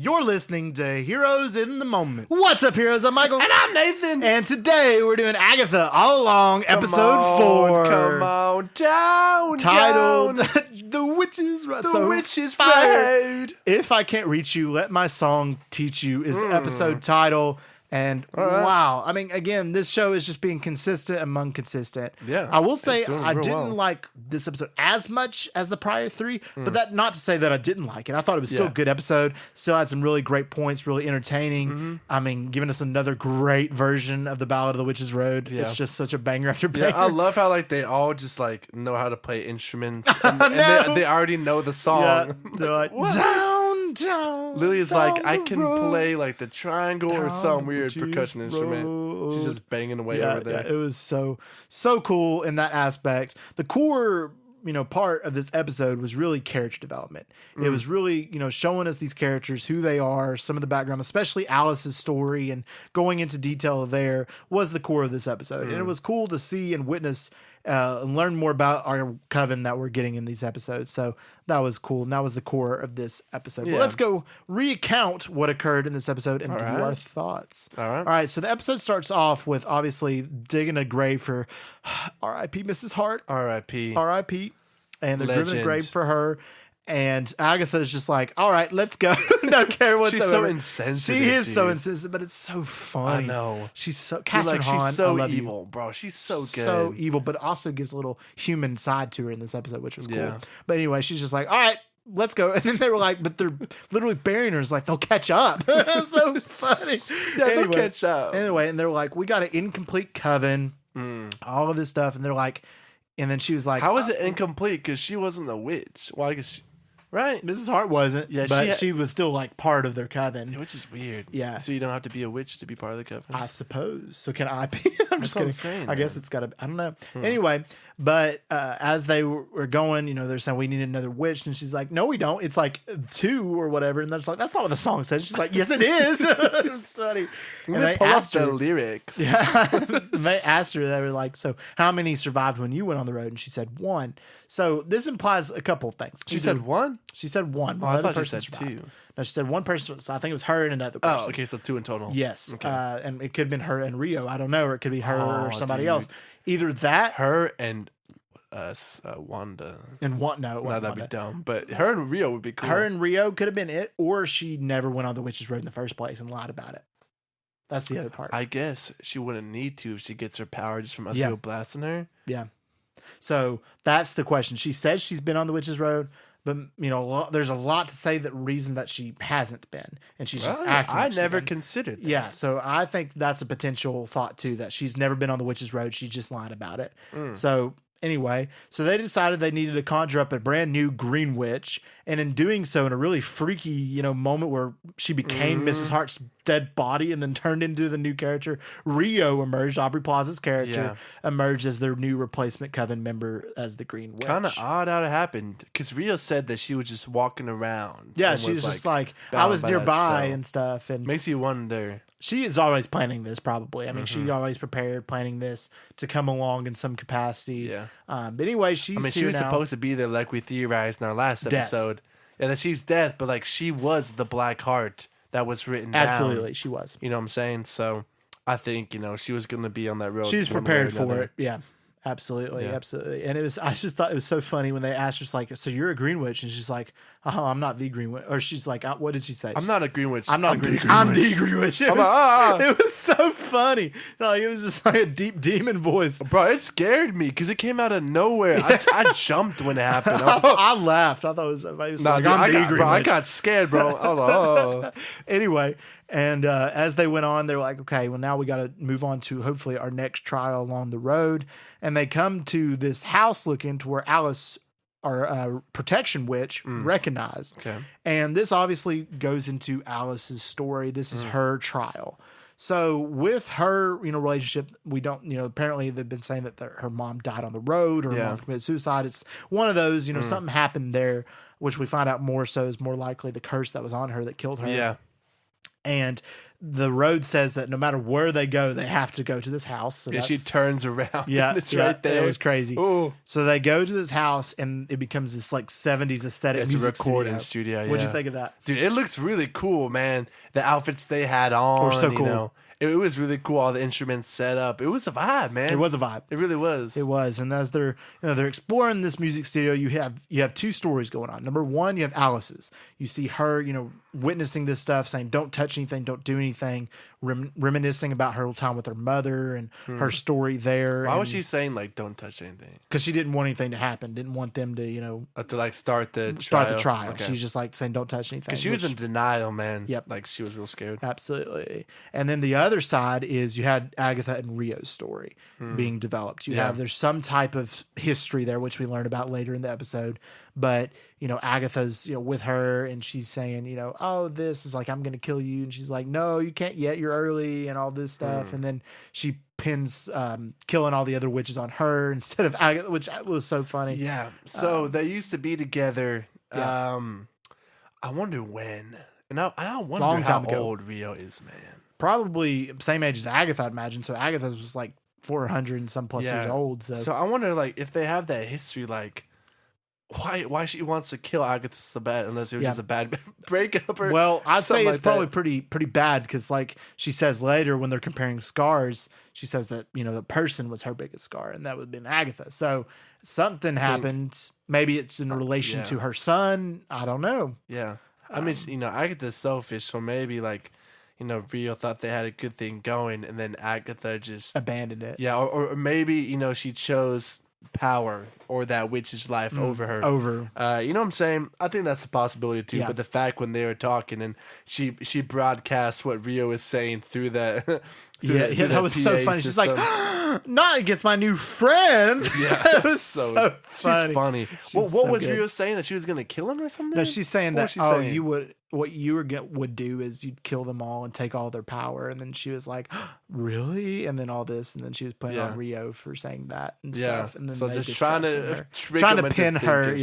You're listening to Heroes in the Moment. What's up, heroes? I'm Michael. And I'm Nathan. And today we're doing Agatha all along, episode 4. Come on down. Titled The Witch's Road. The Witch's Road. If I Can't Reach You, Let My Song Teach You is the episode title. And wow, I mean, again, this show is just being consistent among consistent. Yeah, I will say I didn't well. like this episode as much as the prior 3, but that not to say that I didn't like it. I thought it was still a good episode. Still had some really great points, really entertaining. I mean, giving us another great version of the Ballad of the Witch's Road. Yeah. It's just such a banger after banger. Yeah, I love how they all just know how to play instruments and they already know the song. Yeah, they're like down. Lily's I can play the triangle or some weird percussion instrument. She's just banging away over there. Yeah, it was so cool in that aspect. The core, part of this episode was really character development. It was really, showing us these characters, who they are, some of the background, especially Alice's story, and going into detail there was the core of this episode. And it was cool to see and witness and learn more about our coven that we're getting in these episodes. So that was cool. And that was the core of this episode. Well, let's go recount what occurred in this episode and give you our thoughts. All right. So the episode starts off with obviously digging a grave for R.I.P. Mrs. Hart. R.I.P. R.I.P. And they're digging a grave for her. And Agatha's just like, all right, let's go. Don't care whatsoever. She's so insensitive. She is so insensitive, but it's so funny. I know. She's so Catherine Hahn. She's so I love evil, you. bro. She's so good. So evil, but also gives a little human side to her in this episode, which was cool. Yeah. But anyway, she's just like, all right, let's go. And then they were like, but they're literally burying her. It's like, they'll catch up. It's so funny. Yeah, they'll catch up. Anyway, and they're like, we got an incomplete coven, all of this stuff. And they're like, and then she was like, how is it incomplete? Because she wasn't a witch. Well, I guess right. Mrs. Hart wasn't, but she was still part of their coven. Yeah, which is weird. Yeah. So you don't have to be a witch to be part of the coven? I suppose. So can I be? I'm just kidding. Saying, I guess it's got to be. I don't know. Anyway, but as they were going, they're saying we need another witch. And she's like, no, we don't. It's 2 or whatever. And they're just like, that's not what the song says. She's like, yes, it is. It was funny. And they asked her the lyrics. Yeah. And they asked her, they were like, so how many survived when you went on the road? And she said 1. So this implies a couple of things. She said 1? She said 1. Oh, I thought she said 2. No, she said 1 person. So I think it was her and another person. Oh, okay. So 2 in total. Yes. Okay. And it could have been her and Rio. I don't know. Or it could be her or somebody else. Either that. Her and Wanda. And what? No, that'd be dumb. But her and Rio would be cool. Her and Rio could have been it. Or she never went on the Witch's Road in the first place and lied about it. That's the other part. I guess she wouldn't need to if she gets her power just from other people blasting her. Yeah. So that's the question. She says she's been on the Witch's Road, but there's a lot to say that reason that she hasn't been, and she's just acting. I never considered that. Yeah, so I think that's a potential thought too, that she's never been on the Witch's Road. She just lied about it. So anyway, so they decided they needed to conjure up a brand new green witch, and in doing so, in a really freaky, moment where she became Mrs. Hart's dead body and then turned into the new character, Rio emerged. Aubrey Plaza's character emerged as their new replacement coven member as the Green Witch. Kind of odd how it happened, because Rio said that she was just walking around. Yeah, she was just I was nearby and stuff, and makes you wonder. She is always planning this, probably. I mean, she always prepared planning this to come along in some capacity. Yeah. But anyway, she was supposed to be there, like we theorized in our last episode. Yeah, that she's death, but she was the Black Heart that was written down. Absolutely, she was. You know what I'm saying? So I think, she was going to be on that road. She was prepared for it. Yeah. Absolutely, absolutely. And I just thought it was so funny when they asked her, so you're a Green Witch? And she's like, oh, I'm not the Green Witch. Or she's like, what did she say? I'm not a Green Witch. I'm not a Green Witch. I'm the Green Witch. It was so funny. It was just like a deep demon voice. Bro, it scared me because it came out of nowhere. I jumped when it happened. I laughed. I thought it was I'm the Green Witch. I got scared, bro. I was like, oh. Anyway, and as they went on, they were like, okay, well, now we got to move on to hopefully our next trial along the road. And they come to this house looking to where Alice, our protection witch, recognized. Okay. And this obviously goes into Alice's story. This is her trial. So with her, relationship, we don't, apparently they've been saying that her mom died on the road or her mom committed suicide. It's one of those, something happened there, which we find out more so is more likely the curse that was on her that killed her. Yeah. And the road says that no matter where they go, they have to go to this house. So she turns around. Yeah, and it's right there. It was crazy. Ooh. So they go to this house, and it becomes this like 70s aesthetic. It's music a recording studio. Yeah. What'd you think of that, dude? It looks really cool, man. The outfits they had on, were so cool. You know, it was really cool. All the instruments set up. It was a vibe, man. It was a vibe. It really was. It was. And as they're exploring this music studio, you have two stories going on. Number one, you have Alice's. You see her, witnessing this stuff, saying, "Don't touch anything, don't do anything," reminiscing about her time with her mother and her story there. Why was she saying like, "Don't touch anything"? Because she didn't want anything to happen. Didn't want them to, to like start the trial. Okay. She's just like saying, "Don't touch anything." Because she was in denial, man. Yep. Like she was real scared. Absolutely. And then the other side is you had Agatha and Rio's story being developed. There's some type of history there, which we learn about later in the episode. But, Agatha's, with her and she's saying, "Oh, this is like, I'm going to kill you." And she's like, "No, you can't yet. You're early," and all this stuff. And then she pins killing all the other witches on her instead of Agatha, which was so funny. Yeah. So they used to be together. Yeah. I wonder when. And I wonder Long time how ago. old Rio is, man. Probably same age as Agatha, I'd imagine. So Agatha was like 400 and some plus years old. So I wonder, like, if they have that history, like, why she wants to kill Agatha so bad, unless it was just a bad breakup or well, I'd say it's like probably that. pretty bad because, like she says later when they're comparing scars, she says that the person was her biggest scar, and that would have been Agatha. So something happened. Maybe it's in relation to her son. I don't know. Yeah, I mean, Agatha's selfish, so maybe like. Rio thought they had a good thing going, and then Agatha just abandoned it. Yeah, or maybe she chose power or that witch's life over her. You know what I'm saying? I think that's a possibility too. Yeah. But the fact when they were talking and she broadcasts what Rio is saying through that. That was so funny. System. She's like, "Not against my new friends." Yeah, it was so funny. She's funny. What was Rio saying, that she was going to kill him or something? No, she's saying what that. What you would do is you'd kill them all and take all their power. And then she was like, "Really?" And then all this, and then she was putting on Rio for saying that and stuff. And then so they just trying to pin her,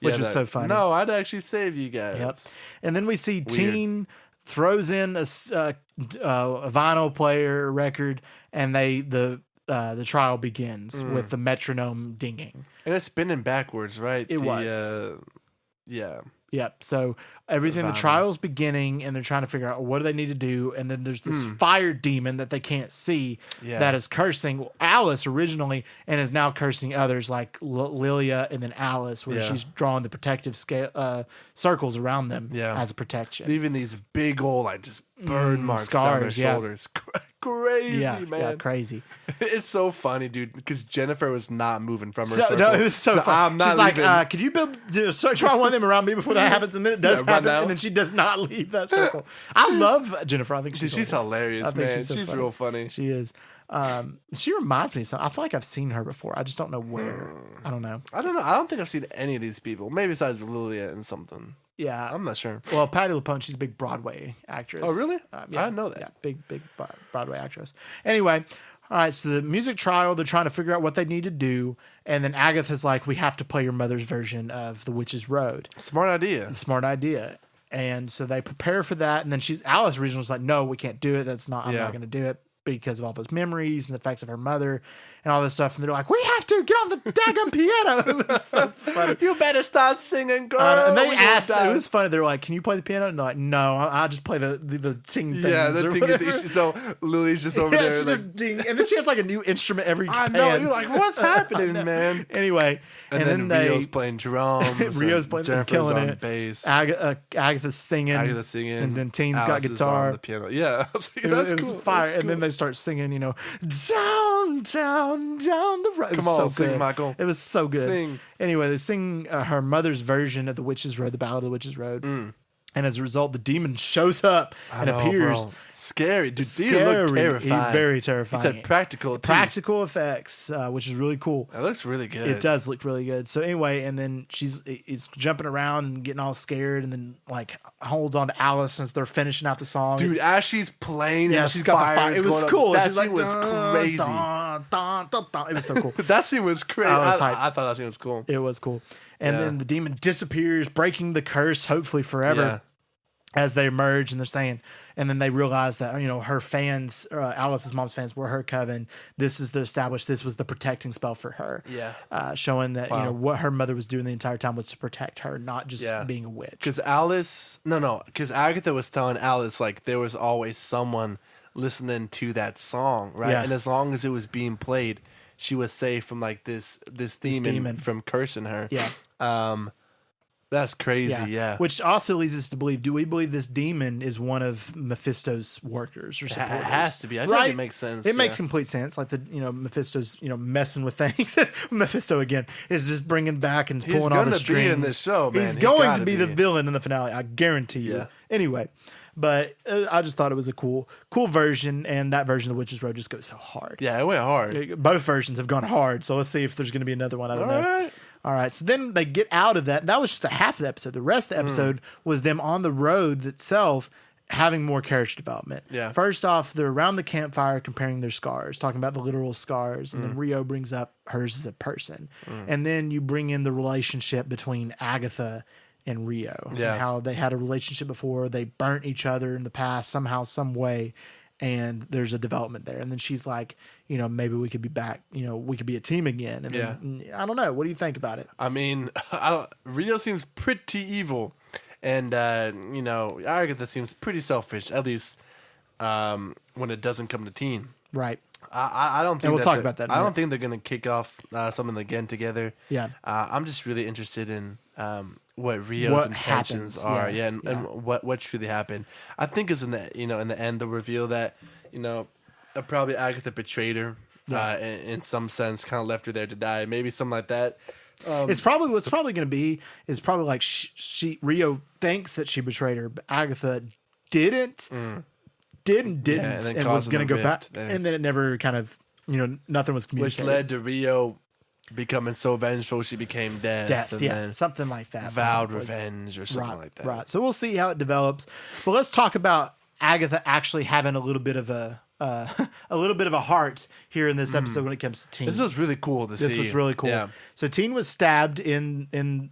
which was so funny. No, I'd actually save you guys. Yep. And then we see Teen throws in a vinyl player record, and the trial begins with the metronome dinging. And it's spinning backwards, right? It was. Yeah. Yep. So the trial's beginning, and they're trying to figure out what do they need to do. And then there's this fire demon that they can't see that is cursing Alice originally, and is now cursing others like Lilia and then Alice, where she's drawing the protective circles around them as a protection. Leaving these big old just burn marks scars down their shoulders. Crazy, man. Yeah, crazy. It's so funny, dude, because Jennifer was not moving from her circle. No, it was so funny. I'm not She's leaving. like, "Could you try one of them around me before that happens?" And then it does happen, and then she does not leave that circle. I love Jennifer. I think she's hilarious, man. She's funny. real funny. She is. She reminds me of something. I feel like I've seen her before. I just don't know where. I don't know. I don't think I've seen any of these people. Maybe besides Lilia and something. Yeah, I'm not sure. Well, Patti LuPone, she's a big Broadway actress. Oh, really? Yeah, I didn't know that. Yeah, big Broadway actress. Anyway, all right. So the music trial, they're trying to figure out what they need to do, and then Agatha's like, "We have to play your mother's version of The Witch's Road." Smart idea. And so they prepare for that, and then Alice originally was like, "No, we can't do it. I'm not going to do it." Because of all those memories and the fact of her mother and all this stuff. And they're like, "We have to get on the daggum piano." It was so funny. You better start singing, girl. And they asked, it was funny. They were like, "Can you play the piano?" And they're like, "No, I'll just play the ting things." Yeah, the ting. So Lily's just over there. She just ding. And then she has like a new instrument every I know. You're like, what's happening, man? Anyway. And then Rio's playing drums. Rio's playing, Jennifer's killing on it. bass. Agatha's singing. And then Teen's Alice got guitar. on the piano. Yeah. I was like, It cool. was fire. That's And cool. then they start singing, down, down, down the road. Come on, sing, Michael. It was so good. Sing. Anyway, they sing her mother's version of The Witch's Road, the Ballad of the Witch's Road. And as a result, the demon shows up and appears. Bro. Scary. Dude, Scary. he looked terrifying. Very terrifying. He said practical, too. Practical effects, which is really cool. That looks really good. It does look really good. So anyway, and then she's jumping around and getting all scared, and then like holds on to Alice as they're finishing out the song. Dude, as she's playing, she's got the fire. It was cool. That she's scene like, was crazy. It was so cool. That scene was crazy. I thought that scene was cool. It was cool. And then the demon disappears, breaking the curse, hopefully forever. as they emerge, and they're saying, and then they realize that, her fans, Alice's mom's fans, were her coven. This is this was the protecting spell for her. Yeah. Showing that, what her mother was doing the entire time was to protect her, not just being a witch. Because because Agatha was telling Alice, like, there was always someone listening to that song, right? Yeah. And as long as it was being played, she was safe from, like, this demon from cursing her. Yeah. That's crazy, yeah. Which also leads us to believe, do we believe this demon is one of Mephisto's workers or supporters? It has to be. I think it makes sense. It makes complete sense. Like Mephisto's, messing with things. Mephisto, again, is just bringing back and pulling all the strings. He's going to be in this show, man. He's going to be the villain in the finale. I guarantee you. Yeah. Anyway, but I just thought it was a cool version, and that version of The Witch's Road just goes so hard. Yeah, it went hard. Both versions have gone hard, so let's see if there's going to be another one. I don't know. All right, so then they get out of that. That was just a half of the episode. The rest of the episode was them on the road itself having more character development. Yeah. First off, they're around the campfire comparing their scars, talking about the literal scars, and then Rio brings up hers as a person. And then you bring in the relationship between Agatha and Rio. Yeah. And how they had a relationship before. They burnt each other in the past somehow, some way. And there's a development there. And then she's like, maybe we could be back, we could be a team again. And then, I don't know. What do you think about it? I mean, Rio seems pretty evil. And, Agatha seems pretty selfish, at least when it doesn't come to teen. Right. I don't think and we'll talk about that. I don't think they're going to kick off something again together. Yeah. I'm just really interested in what Rio's intentions are, and what truly happened. I think is in the in the end they'll reveal that probably Agatha betrayed her in some sense, kind of left her there to die, maybe something like that. It's probably what's probably going to be is probably like Rio thinks that she betrayed her, but Agatha didn't, and was going to go back, and then it never kind of nothing was communicated, which led to Rio becoming so vengeful she became death, and something like that, vowed revenge or something like that. Right. So we'll see how it develops. But let's talk about Agatha actually having a little bit of a heart here in this episode when it comes to Teen. This was really cool to see. This was really cool. Yeah. So Teen was stabbed in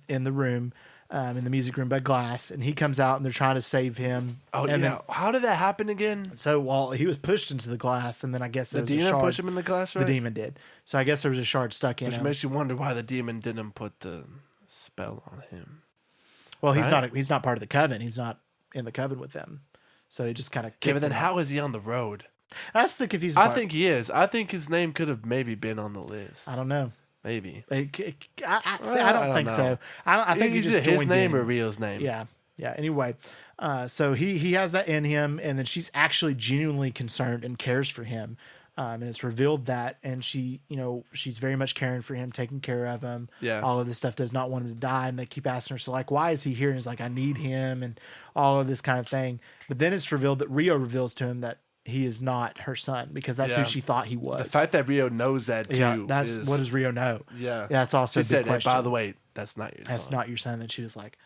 the room, in the music room by glass, and he comes out and they're trying to save him. Oh, and yeah. How did that happen again? So he was pushed into the glass, and then I guess there was a shard. The demon pushed him in the glass, right? The demon did. So I guess there was a shard stuck in him. Which makes you wonder why the demon didn't put the spell on him. Well, he's not part of the coven. He's not in the coven with them. So he just kind of kicked but then him how is he on the road? That's the confusing part. I think he is. I think his name could have maybe been on the list. I don't know. Maybe. I don't think so. I think he just joined his name in. or Rio's name. Yeah. Anyway, so he has that in him, and then she's actually genuinely concerned and cares for him. And it's revealed that, and she's very much caring for him, taking care of him. Yeah. All of this stuff, does not want him to die. And they keep asking her, so like, why is he here? And he's like, I need him, and all of this kind of thing. But then it's revealed that Rio reveals to him that he is not her son, because that's who she thought he was. The fact that Rio knows that too. Yeah, what does Rio know? Yeah. That's also she a big said, question. by the way, that's not your son. That's not your son. And she was like,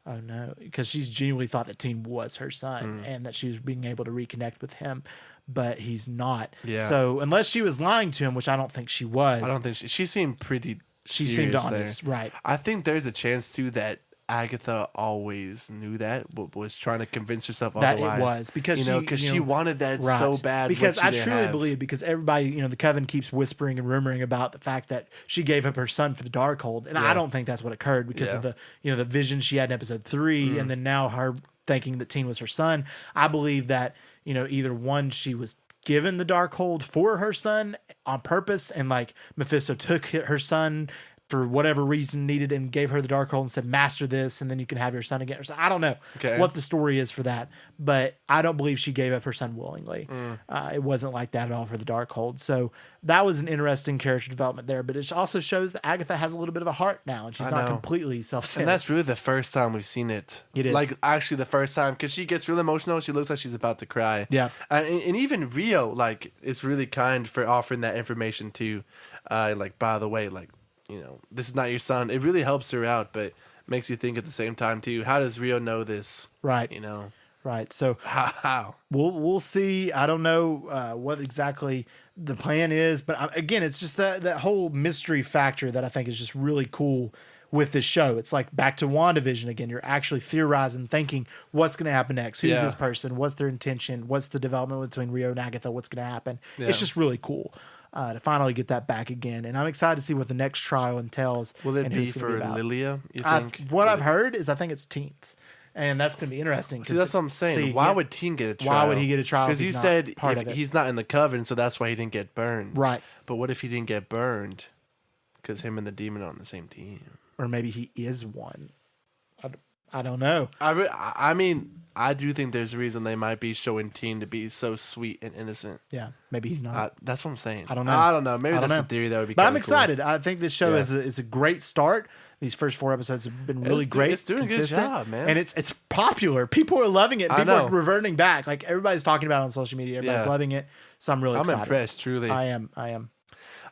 oh no, because she's genuinely thought that Teen was her son and that she was being able to reconnect with him, but he's not. Yeah. So unless she was lying to him, which I don't think she was. I don't think she seemed pretty. She seemed honest, right? I think there's a chance too that Agatha always knew that, but was trying to convince herself that otherwise. It was because she wanted that so bad. Because I truly believe, because everybody, the coven keeps whispering and rumoring about the fact that she gave up her son for the Darkhold, and I don't think that's what occurred because of the the vision she had in episode 3, and then now her thinking that Teen was her son. I believe that either one, she was given the Darkhold for her son on purpose, and like Mephisto took her son for whatever reason needed and gave her the Darkhold and said, master this, and then you can have your son again. So I don't know what the story is for that, but I don't believe she gave up her son willingly. It wasn't like that at all for the Darkhold. So that was an interesting character development there, but it also shows that Agatha has a little bit of a heart now, and she's not completely self-centered. And that's really the first time we've seen it. It is. Like, actually the first time, because she gets real emotional. She looks like she's about to cry. Yeah. And even Rio, like, is really kind for offering that information too. Like, by the way, like, this is not your son. It really helps her out, but makes you think at the same time too. How does Rio know this? Right. Right. So how? We'll see. I don't know what exactly the plan is, but again, it's just that whole mystery factor that I think is just really cool with this show. It's like back to WandaVision again. You're actually theorizing, thinking what's going to happen next. Who's this person? What's their intention? What's the development between Rio and Agatha? What's going to happen? Yeah. It's just really cool to finally get that back again. And I'm excited to see what the next trial entails. Will it be for Lilia, you think? I've heard is I think it's teens. And that's going to be interesting. See, that's what I'm saying. Why would Teen get a trial? Why would he get a trial? Because you said he's not in the coven, so that's why he didn't get burned. Right. But what if he didn't get burned? Because him and the demon are on the same team. Or maybe he is one. I don't know. I mean, I do think there's a reason they might be showing Teen to be so sweet and innocent. Yeah, maybe he's not. That's what I'm saying. I don't know. Maybe that's a theory that would be. But I'm excited. Cool. I think this show is a great start. These first 4 episodes have been really great. It's doing consistent, a good job, man. And it's popular. People are loving it. People are reverting back. Like everybody's talking about it on social media. Everybody's loving it. So I'm really excited. I'm impressed, truly. I am.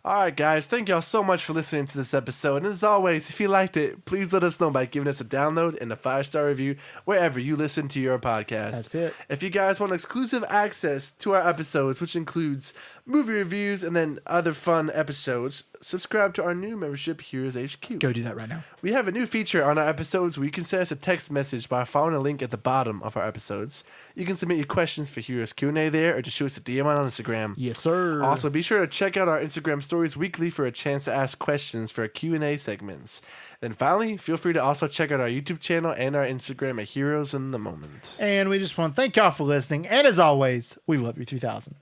All right, guys. Thank y'all so much for listening to this episode. And as always, if you liked it, please let us know by giving us a download and a 5-star review wherever you listen to your podcast. That's it. If you guys want exclusive access to our episodes, which includes movie reviews and then other fun episodes, subscribe to our new membership, Heroes HQ. Go do that right now. We have a new feature on our episodes where you can send us a text message by following a link at the bottom of our episodes. You can submit your questions for Heroes Q&A there or just shoot us a DM on Instagram. Yes, sir. Also, be sure to check out our Instagram stories weekly for a chance to ask questions for our Q&A segments. Then finally, feel free to also check out our YouTube channel and our Instagram at Heroes in the Moment. And we just want to thank y'all for listening. And as always, we love you 3000.